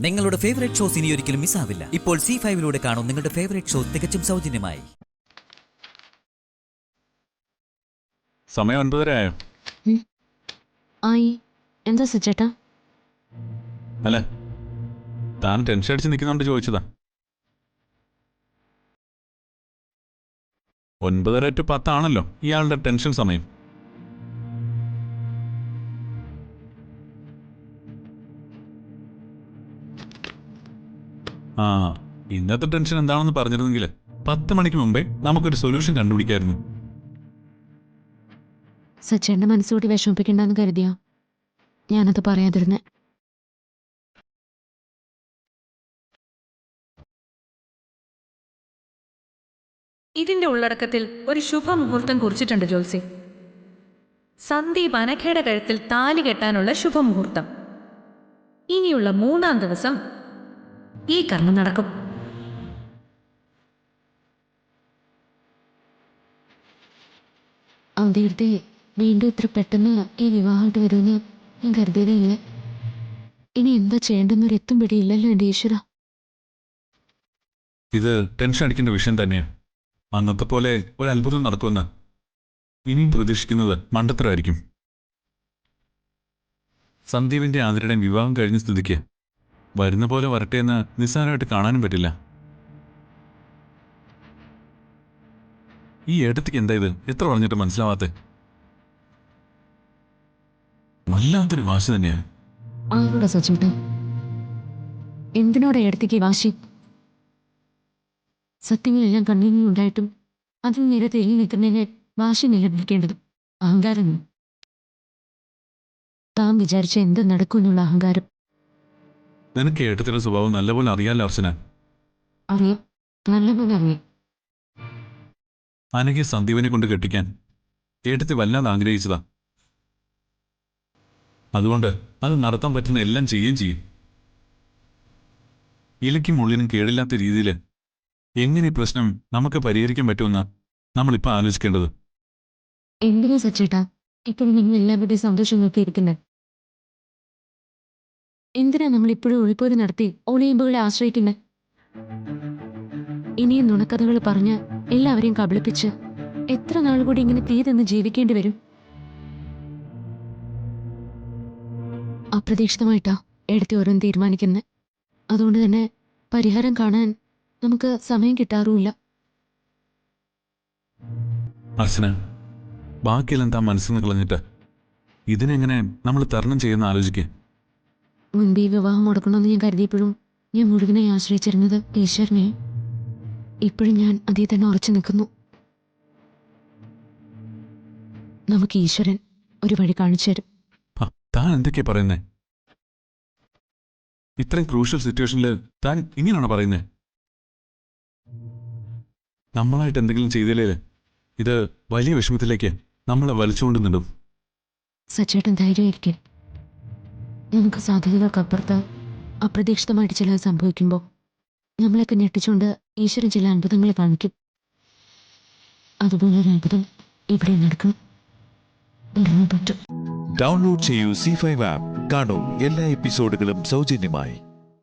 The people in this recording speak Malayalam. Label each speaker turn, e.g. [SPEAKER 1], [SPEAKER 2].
[SPEAKER 1] നിങ്ങളുടെ ഫേവറേറ്റ് ഷോസ് ഇനി ഒരിക്കലും മിസ്സാവില്ല. ഇപ്പോൾ C5 കാണും നിങ്ങളുടെ ഫേവറേറ്റ് ഷോ തികച്ചും സൗജന്യമായി.
[SPEAKER 2] സമയം 9:30 ആയോ?
[SPEAKER 3] ആയി. എന്താ സച്ചേട്ടാ?
[SPEAKER 2] അല്ല, താൻ ടെൻഷൻ അടിച്ച് നിൽക്കുന്നോണ്ട് ചോദിച്ചതാ. 9:30 to 10 ആണല്ലോ ഇയാളുടെ ടെൻഷൻ സമയം. ആ, ഇന്നത്തെ ടെൻഷൻ എന്താണെന്ന് പറഞ്ഞിരുന്നെങ്കിൽ 10 മണിക്ക് മുമ്പേ നമുക്കൊരു സൊല്യൂഷൻ കണ്ടുപിടിക്കായിരുന്നു.
[SPEAKER 3] സച്ചേട്ടന്റെ മനസ്സുകൂടി വിഷമിപ്പിക്കണ്ടെന്ന് കരുതിയാ ഞാനത് പറയാതിരുന്നേ.
[SPEAKER 4] ഇതിന്റെ ഉള്ളടക്കത്തിൽ ഒരു ശുഭമുഹൂർത്തം കുറിച്ചിട്ടുണ്ട് ജോത്സി. സന്ദീപ് അനഘയുടെ കഴുത്തിൽ താലി കെട്ടാനുള്ള ശുഭമുഹൂർത്തം. ഇനിയുള്ള 3-ാം ദിവസം ഈ കർമ്മം നടക്കും.
[SPEAKER 3] അവരുടെ വീണ്ടും ഇത്ര പെട്ടെന്ന് ഈ വിവാഹമായിട്ട് വരുമെന്ന് ഞാൻ കരുതിയതേ. ഇനി എന്താ ചെയ്യേണ്ടെന്നൊരു എത്തും പിടിയില്ലല്ലോ എൻ്റെ ഈശ്വര.
[SPEAKER 2] ഇത് ടെൻഷൻ അടിക്കേണ്ട വിഷയം തന്നെയാണ്. അന്നത്തെ പോലെ ഒരു അത്ഭുതം നടക്കുമെന്ന് ഇനിയും പ്രതീക്ഷിക്കുന്നത് മണ്ടത്തരമായിരിക്കും. സന്ദീപിന്റെ ആതിരയുടെയും വിവാഹം കഴിഞ്ഞ സ്ഥിതിക്ക് വരുന്ന പോലെ വരട്ടെ എന്ന് നിസ്സാരമായിട്ട് കാണാനും പറ്റില്ല. ഈ ഏട്ടത്തിക്ക് എന്താ ഇത് എത്ര പറഞ്ഞിട്ട് മനസ്സിലാവാത്തെ? വല്ലാത്തൊരു വാശി തന്നെയാണ്.
[SPEAKER 3] ആരോടാ സച്ചേട്ടൻ? എന്തിനോടെ എടുത്തേക്ക് വാശി? സത്യങ്ങളിൽ ഞാൻ കണ്ണീരുണ്ടായിട്ടും അതിന് നേരെ തെളിഞ്ഞു നിൽക്കുന്നതിനെ വാശി നിലനിൽക്കേണ്ടത് അഹങ്കാരം. താൻ വിചാരിച്ച എന്ത് നടക്കുമെന്നുള്ള അഹങ്കാരം.
[SPEAKER 2] നിനക്ക് ഏട്ടത്തിന്റെ സ്വഭാവം നല്ലപോലെ അറിയാലോ അർച്ചന.
[SPEAKER 3] അറിയാം, നല്ലപോലെ അറിയാം.
[SPEAKER 2] അനഘയെ സന്ദീപിനെ കൊണ്ട് കെട്ടിക്കാൻ ഏട്ടത്തി വല്ലാതെ ആഗ്രഹിച്ചതാ. അതുകൊണ്ട് അത് നടത്താൻ പറ്റുന്ന എല്ലാം ചെയ്യുകയും ചെയ്യും. ഇലയ്ക്കും ഉള്ളിനും കേടില്ലാത്ത രീതിയിൽ എങ്ങനെ ഈ പ്രശ്നം നമുക്ക് പരിഹരിക്കാൻ പറ്റുമെന്നാ നമ്മളിപ്പോൾ ആലോചിക്കേണ്ടത്.
[SPEAKER 3] എന്തിനാ സച്ചേട്ടാ ഇപ്പോഴും നിങ്ങൾ എല്ലാവരുടെയും സന്തോഷം നോക്കിയിരിക്കുന്നത്? എന്തിനാ നമ്മൾ ഇപ്പോഴും ഒളിപ്പോര് നടത്തി ഒളിയമ്പുകളെ ആശ്രയിക്കുന്നത്? ഇനിയും നുണക്കഥകൾ പറഞ്ഞ് എല്ലാവരെയും കബളിപ്പിച്ച് എത്ര നാൾ കൂടി ഇങ്ങനെ തീരെന്ന് ജീവിക്കേണ്ടി വരും? അപ്രതീക്ഷിതമായിട്ടാ എടുത്തി ഓരോന്ന് തീരുമാനിക്കുന്നത്. അതുകൊണ്ട് തന്നെ പരിഹാരം കാണാൻ നമുക്ക് സമയം കിട്ടാറുമില്ല.
[SPEAKER 2] അർച്ചന, ബാക്കിയെല്ലാം താൻ മനസ്സിൽ നിന്ന് കളഞ്ഞിട്ട് ഇതിനെങ്ങനെ നമ്മൾ തരണം ചെയ്യുന്ന ആലോചിക്കുക.
[SPEAKER 3] മുൻപ് ഈ വിവാഹം മുടക്കണമെന്ന് ഞാൻ കരുതിയപ്പോഴും ഞാൻ മുഴുവനെ ആശ്രയിച്ചിരുന്നത് ഈശ്വരനെ. ഇപ്പോഴും ഞാൻ അതിൽ തന്നെ ഉറച്ചു നിൽക്കുന്നു. നമുക്ക് ഈശ്വരൻ ഒരു വഴി കാണിച്ചു തരും.
[SPEAKER 2] താൻ എന്തൊക്കെയാ പറയുന്നേ? ഇത്രയും ക്രൂഷ്യൽ സിറ്റുവേഷനിൽ താൻ ഇങ്ങനെയാണോ പറയുന്നേ? നമ്മളായിട്ട് എന്തെങ്കിലും ചെയ്തില്ലേ ഇത് വലിയ വിഷമത്തിലേക്ക് നമ്മളെ വലിച്ചുകൊണ്ട് നിന്നും.
[SPEAKER 3] സച്ചേട്ടൻ ധൈര്യമായിരിക്കും. നമുക്ക് സാധ്യതകൾക്കപ്പുറത്ത് അപ്രതീക്ഷിതമായിട്ട് ചിലത് സംഭവിക്കുമ്പോൾ നമ്മളെയൊക്കെ ഞെട്ടിച്ചുകൊണ്ട് ഈശ്വരൻ ചില അത്ഭുതങ്ങൾ കാണിക്കും. അതുപോലൊരു അത്ഭുതം ഇവിടെ നടക്കണം. പറ്റും.
[SPEAKER 5] ഡൗൺലോഡ് ചെയ്യൂ C5 ആപ്പ്. കാണൂ എല്ലാ എപ്പിസോഡുകളും സൗജന്യമായി.